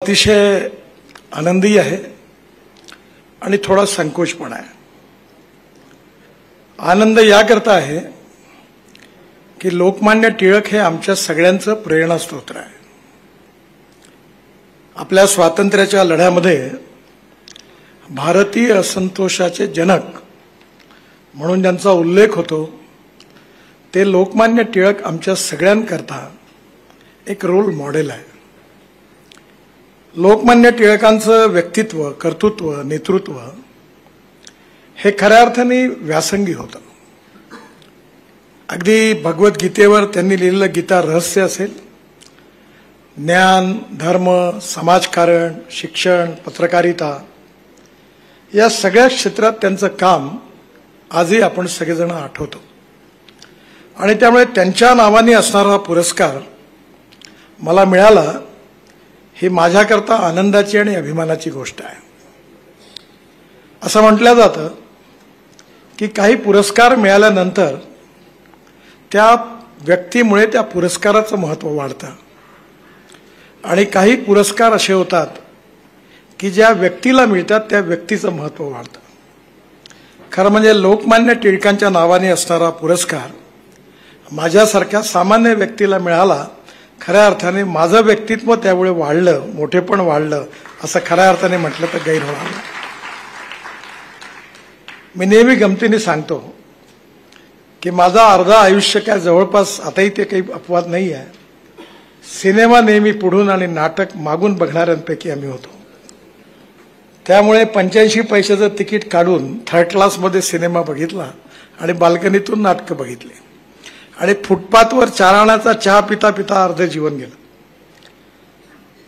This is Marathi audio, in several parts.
अतिशय आनंदी आहे आणि थोडा संकोच पण आहे। आनंद याकरता आहे की लोकमान्य टिळक हे आमच्या सगळ्यांचं प्रेरणास्त्रोत आहे। आपल्या स्वातंत्र्याच्या लढ्यामध्ये भारतीय असंतोषाचे जनक म्हणून ज्यांचा उल्लेख होतो ते लोकमान्य टिळक आमच्या सगळ्यांकरता एक रोल मॉडेल आहे। लोकमान्य टिळकांचं व्यक्तित्व, कर्तृत्व, नेतृत्व हे खऱ्या अर्थाने व्यासंगी होतं। अगदी भगवद्गीतेवर त्यांनी लिहिलेलं गीता रहस्य असेल, ज्ञान, धर्म, समाजकारण, शिक्षण, पत्रकारिता या सगळ्या क्षेत्रात त्यांचं काम आजही आपण सगळेजण आठवतो आणि त्यामुळे त्यांच्या नावाने असणारा पुरस्कार मला मिळाला ही माझ्याकरता आनंदाची आणि अभिमानाची गोष्ट आहे। असं म्हटलं जातं की काही पुरस्कार मिळाल्यानंतर त्या व्यक्तीमुळे त्या पुरस्काराचं महत्त्व वाढतं आणि काही पुरस्कार असे होतात की ज्या व्यक्तीला मिळतात त्या व्यक्तीचं महत्त्व वाढतं। खरं म्हणजे लोकमान्य टिळकांच्या नावाने असणारा पुरस्कार माझ्यासारख्या सामान्य व्यक्तीला मिळाला, खऱ्या अर्थाने माझं व्यक्तित्व त्यामुळे वाढलं, मोठेपण वाढलं असं खऱ्या अर्थाने म्हटलं तर गैर होणार नाही। मी नेहमी गमतीने सांगतो की माझा अर्धा आयुष्य काय जवळपास आताही ते काही अपवाद नाही आहे, सिनेमा नेहमी पुढून आणि नाटक मागून बघणाऱ्यांपैकी आम्ही होतो। त्यामुळे 85 पैशाचं तिकीट काढून थर्ड क्लासमध्ये सिनेमा बघितला आणि बाल्कनीतून नाटकं बघितली आणि फुटपाथवर 4 आण्याचा चहा पिता पिता अर्ध जीवन गेलं।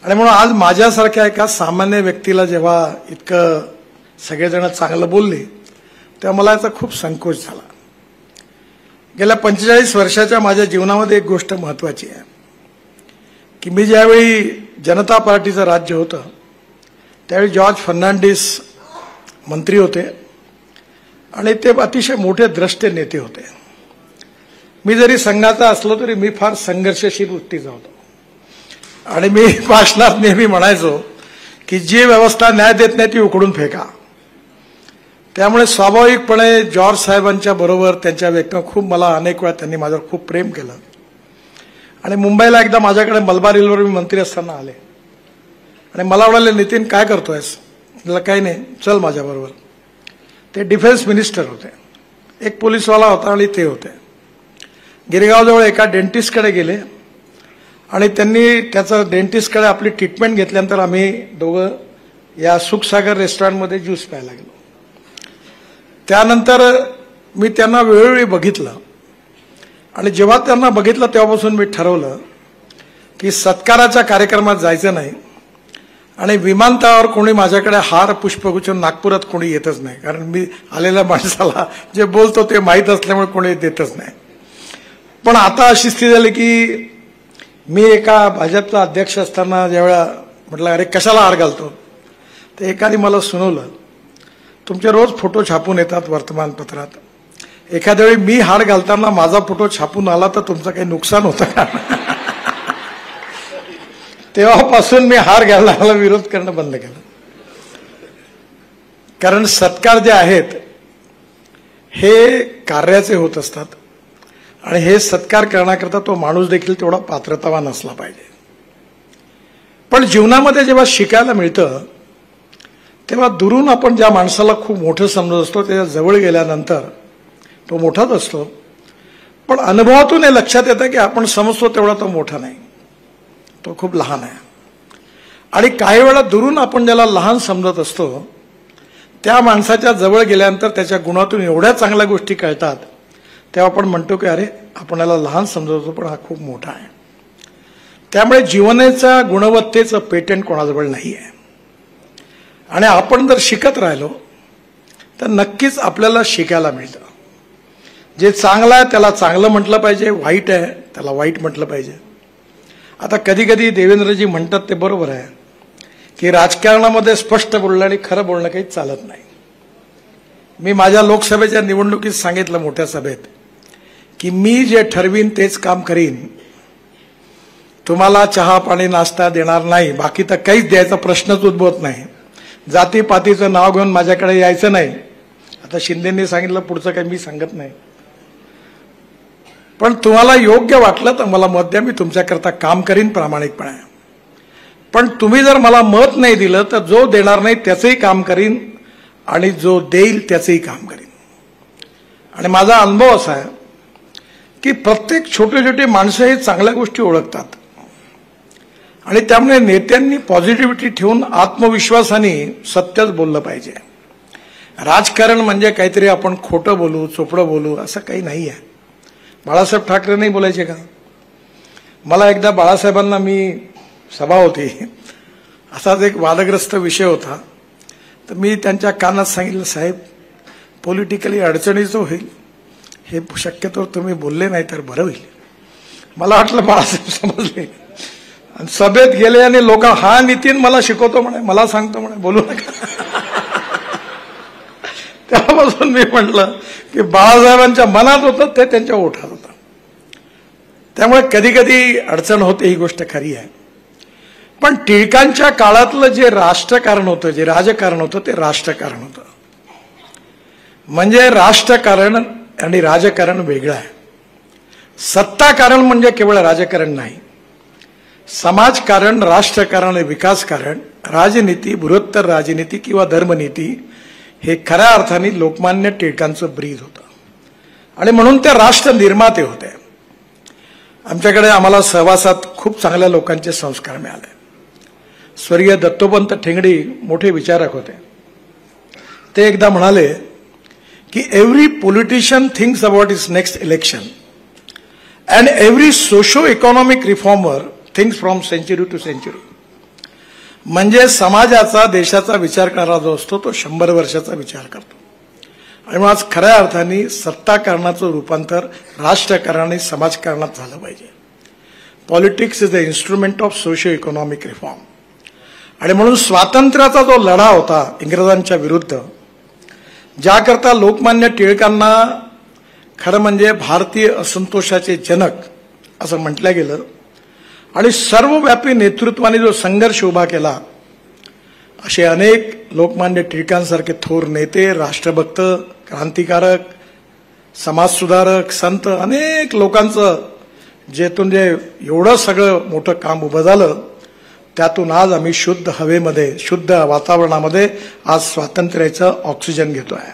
आणि म्हणून आज माझ्यासारख्या एका सामान्य व्यक्तीला जेव्हा इतकं सगळेजण चांगलं बोलले तेव्हा मला याचा खूप संकोच झाला। गेल्या 45 वर्षाच्या माझ्या जीवनामध्ये एक गोष्ट महत्त्वाची आहे की मी ज्यावेळी जनता पार्टीचं राज्य होतं त्यावेळी जॉर्ज फर्नांडिस मंत्री होते आणि ते अतिशय मोठे द्रष्टे नेते होते। मी जरी संघाचा असलो तरी मी फार संघर्षशील वृत्तीचा होतो आणि मी भाषणात नेहमी म्हणायचो की जी व्यवस्था न्याय देत नाही ती उकडून फेका। त्यामुळे स्वाभाविकपणे जॉर्ज साहेबांच्या बरोबर त्यांच्या व्यक्तीने खूप मला अनेक वेळा त्यांनी माझ्यावर खूप प्रेम केलं आणि मुंबईला एकदा माझ्याकडे मलबार हिलवर मी मंत्री असताना आले आणि मला म्हणाले, नितीन काय करतोयस? मला काही नाही, चल माझ्याबरोबर। ते डिफेन्स मिनिस्टर होते, एक पोलीसवाला होता आणि ते होते। गिरगावजवळ एका डेंटिस्टकडे गेले आणि त्यांनी त्याचं डेंटिस्टकडे आपली ट्रीटमेंट घेतल्यानंतर आम्ही दोघं या सुखसागर रेस्टॉरंटमध्ये ज्यूस प्यायला गेलो। त्यानंतर मी त्यांना वेळोवेळी बघितलं आणि जेव्हा त्यांना बघितलं तेव्हापासून मी ठरवलं की सत्काराच्या कार्यक्रमात जायचं नाही आणि विमानतळावर कोणी माझ्याकडे हार पुष्पगुच्छ, नागपुरात कोणी येतच नाही, कारण मी आलेल्या माणसाला जे बोलतो ते माहीत असल्यामुळे कोणी देतच नाही। पण आता अशी स्थिती झाली की मी एका भाजपचा अध्यक्ष असताना ज्यावेळा म्हटलं अरे कशाला हार घालतो, तर एकाने मला सुनावलं, तुमचे रोज फोटो छापून येतात वर्तमानपत्रात, एखाद्या वेळी मी हार घालताना माझा फोटो छापून आला तर तुमचं काही नुकसान होतं का? तेव्हापासून मी हार घालण्याला विरोध करणं बंद केलं, कारण सत्कार जे आहेत हे कार्याचे होत असतात आणि हे सत्कार करण्याकरता तो माणूस देखील तेवढा पात्रतावान असला पाहिजे। पण जीवनामध्ये जेव्हा शिकायला मिळतं तेव्हा दुरून आपण ज्या माणसाला खूप मोठं समजत असतो त्याच्या जवळ गेल्यानंतर तो मोठाच असतो, पण अनुभवातून हे लक्षात येतं की आपण समजतो तेवढा तो मोठा नाही, तो खूप लहान आहे। आणि काही वेळा दुरून आपण ज्याला लहान समजत असतो त्या माणसाच्या जवळ गेल्यानंतर त्याच्या गुणातून एवढ्या चांगल्या गोष्टी कळतात तेव्हा आपण म्हणतो की अरे आपण याला लहान समजत होतो पण हा खूप मोठा आहे। त्यामुळे जीवनाच्या गुणवत्तेचं पेटंट कोणाजवळ नाही आहे आणि आपण जर शिकत राहिलो तर नक्कीच आपल्याला शिकायला मिळतं। जे चांगलं आहे त्याला चांगलं म्हटलं पाहिजे, वाईट आहे त्याला वाईट म्हटलं पाहिजे। आता कधी कधी देवेंद्रजी म्हणतात ते बरोबर आहे की राजकारणामध्ये स्पष्ट बोलणं आणि खरं बोलणं काही चालत नाही। मी माझ्या लोकसभेच्या निवडणुकीत सांगितलं मोठ्या सभेत की मी जे ठरवीन तेच काम करीन, तुम्हाला चहा पाणी नाश्ता देणार नाही, बाकी तर काहीच द्यायचा प्रश्नच उद्भवत नाही. जातीपातीचं नाव घेऊन माझ्याकडे यायचं नाही. आता शिंदेंनी सांगितलं, पुढचं काही मी सांगत नाही. पण तुम्हाला योग्य वाटलं तर मला मत द्या, मी तुमच्याकरता काम करीन प्रामाणिकपणे. पण तुम्ही जर मला मत नाही दिलं तर जो देणार नाही त्याचंही काम करीन आणि जो देईल त्याचंही काम करीन. आणि माझा अनुभव असा आहे की प्रत्येक छोटे छोटे माणसं हे चांगल्या गोष्टी ओळखतात आणि त्यामुळे नेत्यांनी पॉझिटिव्हिटी ठेवून आत्मविश्वासाने सत्यच बोललं पाहिजे. राजकारण म्हणजे काहीतरी आपण खोटं बोलू, चोपडं बोलू असं काही नाही आहे. बाळासाहेब ठाकरे नाही बोलायचे का? मला एकदा बाळासाहेबांना, मी सभा होती, असाच एक वादग्रस्त विषय होता, तर मी त्यांच्या कानात सांगितलं, साहेब पॉलिटिकली अडचणीचं होईल, हे शक्यतो तुम्ही बोलले नाही तर बरं होईल. मला वाटलं बाळासाहेब समजले आणि सभेत गेले आणि लोक, हा नितीन मला शिकवतो म्हणे, मला सांगतो म्हणे बोलू नका. त्यापासून मी म्हटलं की बाळासाहेबांच्या मनात होतं ते त्यांच्या ओठात होतं. त्यामुळे कधी कधी अडचण होते, ही गोष्ट खरी आहे. पण टिळकांच्या काळातलं जे राष्ट्रकारण होतं, जे राजकारण होतं, ते राष्ट्रकारण होतं. म्हणजे राष्ट्रकारण आणि राजकारण वेगळं आहे. सत्ताकारण म्हणजे केवळ राजकारण नाही. समाजकारण, राष्ट्रकारण आणि विकासकारण, राजनीती, बृहत्तर राजनीती किंवा धर्मनीती हे खऱ्या अर्थाने लोकमान्य टिळकांचं ब्रीद होतं आणि म्हणून ते राष्ट्र निर्माते होते. आमच्याकडे आम्हाला सहवासात खूप चांगल्या लोकांचे संस्कार मिळाले. स्वर्गीय दत्तोपंत ठेंगडी मोठे विचारक होते. ते एकदा म्हणाले की every politician thinks about its next election and every socio economic reformer thinks from century to century. म्हणजे समाजाचा, देशाचा विचार करणारा जो असतो तो 100 वर्षाचा विचार करतो. आणि मग आज खऱ्या अर्थाने सत्ताकारणाचं रूपांतर राष्ट्रकारण आणि समाजकारणात झालं पाहिजे. Politics is the instrument of socio economic reform. आणि म्हणून स्वातंत्र्याचा जो लढा होता इंग्रजांच्या विरुद्ध, ज्याकरता लोकमान्य टिळकांना खरं म्हणजे भारतीय असंतोषाचे जनक असं म्हटलं गेलं आणि सर्वव्यापी नेतृत्वाने जो संघर्ष उभा केला, असे अनेक लोकमान्य टिळकांसारखे थोर नेते, राष्ट्रभक्त, क्रांतिकारक, समाजसुधारक, संत, अनेक लोकांचं जेथून जे एवढं सगळं मोठं काम उभं झालं, त्यातून आज आम्ही शुद्ध हवेमध्ये, शुद्ध वातावरणामध्ये आज स्वातंत्र्याचं ऑक्सिजन घेतोय.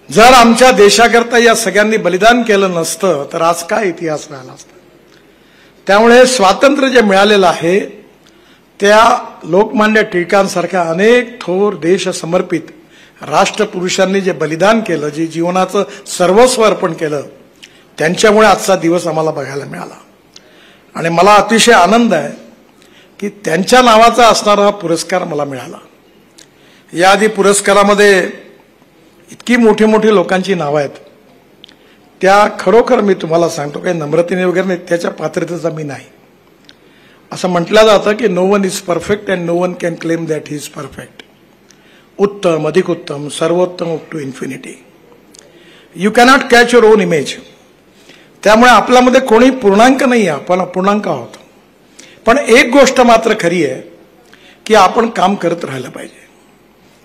जर आमच्या देशाकरता या सगळ्यांनी बलिदान केलं नसतं तर आज काय इतिहास राहिला असता. त्यामुळे स्वातंत्र्य जे मिळालेलं आहे त्या लोकमान्य टिळकांसारख्या अनेक थोर देश समर्पित राष्ट्रपुरुषांनी जे बलिदान केलं, जे जीवनाचं सर्वस्व अर्पण केलं, त्यांच्यामुळे आजचा दिवस आम्हाला बघायला मिळाला. आणि मला अतिशय आनंद आहे की त्यांच्या नावाचा असणारा हा पुरस्कार मला मिळाला. याआधी पुरस्कारामध्ये इतकी मोठी मोठी लोकांची नावं आहेत, त्या खरोखर मी तुम्हाला सांगतो, काही नम्रतेने वगैरे नाही, त्याच्या पात्रतेचा मी नाही. असं म्हटलं जातं की no one is perfect and no one can claim that he is perfect. उत्तम, अधिक उत्तम, सर्वोत्तम up to infinity. You cannot catch your own image. त्यामुळे आपल्यामध्ये कोणी पूर्णांक नाही आहे, आपण अपूर्णांक आहोत. पण एक गोष्ट मात्र खरी आहे की आपण काम करत राहिलं पाहिजे.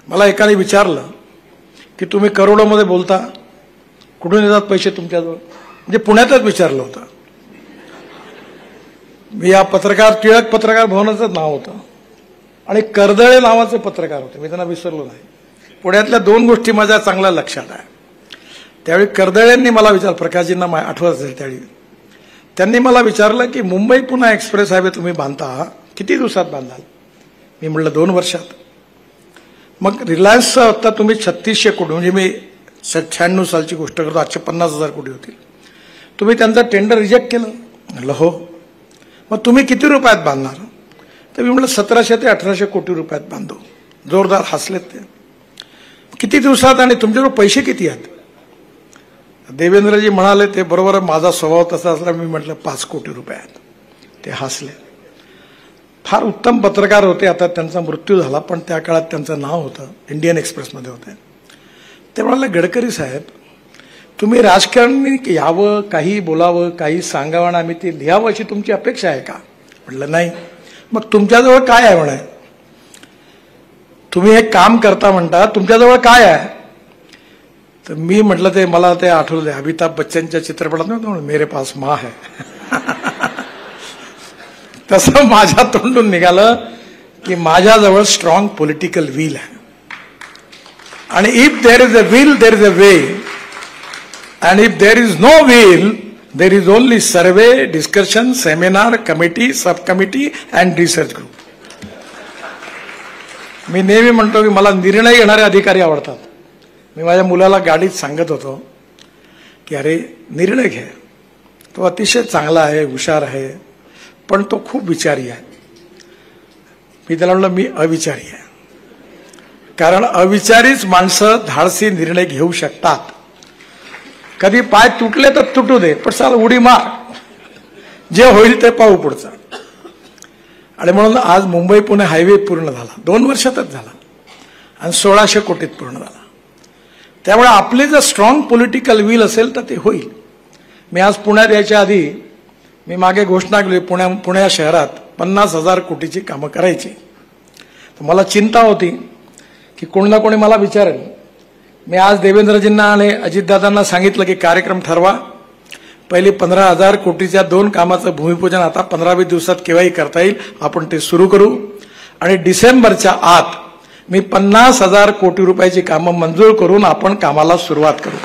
मला एकाने विचारलं की तुम्ही करोडोमध्ये बोलता, कुठून येतात पैसे तुमच्याजवळ? म्हणजे पुण्यातच विचारलं होतं. मी या टिळक पत्रकार भवनाचं नाव होतं आणि कर्दळे नावाचे पत्रकार होते, मी त्यांना विसरलो नाही. पुण्यातल्या 2 गोष्टी माझ्या चांगल्या लक्षात आहे. त्यावेळी कर्दळेंनी मला विचारलं, प्रकाशजींना आठवत असेल त्यावेळी, त्यांनी मला विचारलं की मुंबई पुणे एक्सप्रेस हायवे तुम्ही बांधता, किती दिवसात बांधाल? मी म्हटलं 2 वर्षात. मग रिलायन्सचं आता तुम्ही 3600 कोटी, म्हणजे मी 96 सालची गोष्ट करतो, 850,000 कोटी होती, तुम्ही त्यांचं टेंडर रिजेक्ट केलं? म्हटलं हो. मग तुम्ही किती रुपयात बांधणार? तर मी म्हटलं 1700 ते 1800 कोटी रुपयात बांधू. जोरदार हसलेत ते. किती दिवसात आणि तुमच्याकडे पैसे किती आहेत? देवेंद्रजी म्हणाले ते बरोबर, माझा स्वभाव तसा असला, मी म्हटलं 5 कोटी रुपयात. ते हसले. फार उत्तम पत्रकार होते, आता त्यांचा मृत्यू झाला, पण त्या काळात त्यांचं नाव होतं, इंडियन एक्सप्रेसमध्ये होते. ते म्हणाले, गडकरी साहेब तुम्ही राजकारणी यावं, काही बोलावं, काही सांगावं आणि आम्ही ते लिहावं अशी तुमची अपेक्षा आहे का? म्हटलं नाही. मग तुमच्याजवळ काय आहे म्हणे? तुम्ही एक काम करता म्हणता, तुमच्याजवळ काय आहे? तर मी म्हटलं ते मला ते आठवलं, अमिताभ बच्चनच्या चित्रपटात नव्हतं मेरे पास माँ है. तसं माझ्या तोंडून निघालं की माझ्याजवळ स्ट्रॉंग पॉलिटिकल विल आहे. आणि if there is a will there is a way, and if there is no will, there is only survey, discussion, seminar, committee, subcommittee and research group. मी नेहमी म्हणतो की मला निर्णय घेणारे अधिकारी आवडतात. मी माझ्या मुलाला गाडीत सांगत होतो की अरे निर्णय घे, तो अतिशय चांगला आहे, हुशार आहे, पण तो खूप विचारी आहे. मी त्याला म्हणलं मी अविचारी आहे, कारण अविचारीच माणसं धाडसी निर्णय घेऊ शकतात. कधी पाय तुटले तर तुटू दे, पण साला उडी मार, जे होईल ते पाहू पुढचं. आणि म्हणून आज मुंबई पुणे हायवे पूर्ण झाला, 2 वर्षातच झाला आणि 1600 कोटीत पूर्ण झाला. त्यामुळे आपले जर स्ट्रॉंग पॉलिटिकल विल असेल तर ते होईल. मी आज पुण्यात यायच्या आधी मी मागे घोषणा केली पुण्या शहरात 50,000 कोटीची कामं करायची. तर मला चिंता होती की कोणी ना कोणी मला विचारेल. मी आज देवेंद्रजींना आणि अजितदादांना सांगितलं की कार्यक्रम ठरवा. पहिले 15,000 कोटीच्या 2 कामाचं भूमिपूजन आता 15-20 दिवसात केव्हाही करता येईल, आपण ते सुरू करू. आणि डिसेंबरच्या आत मी 50,000 कोटी रुपयाची कामं मंजूर करून आपण कामाला सुरुवात करू.